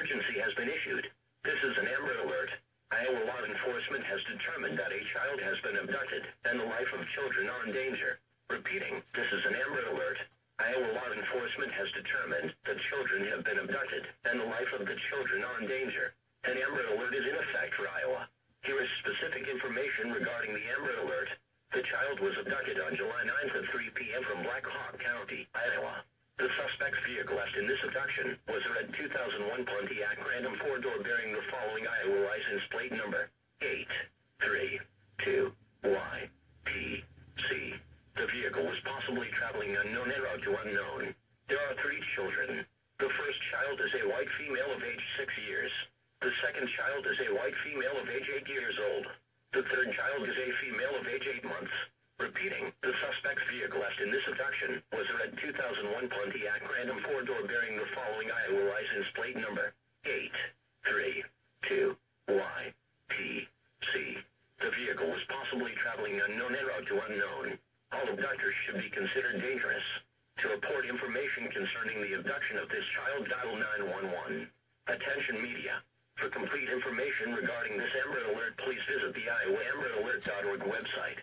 emergency has been issued. This is an Amber Alert. Iowa law enforcement has determined that a child has been abducted, and the life of children are in danger. Repeating, this is an Amber Alert. Iowa law enforcement has determined that children have been abducted, and the life of the children are in danger. An Amber Alert is in effect for Iowa. Here is specific information regarding the Amber Alert. The child was abducted on July 9th at 3 p.m. from Black Hawk County, Iowa. The suspect's vehicle left in this abduction was a red 2001 Pontiac Random 4-door bearing the following Iowa license plate number: 832YPC. The vehicle was possibly traveling unknown en route to unknown. There are 3 children. The first child is a white female of age 6 years. The second child is a white female of age 8 years old. The third child is a female of age 8 months. Repeating, the suspect's vehicle left in this abduction was a red 2001 Pontiac Random 4-door bearing the following Iowa license plate number: 832YPC. The vehicle was possibly traveling unknown en route to unknown. All abductors should be considered dangerous. To report information concerning the abduction of this child, dial 911. Attention media. For complete information regarding this Amber Alert, please visit the IowaAmberAlert.org website.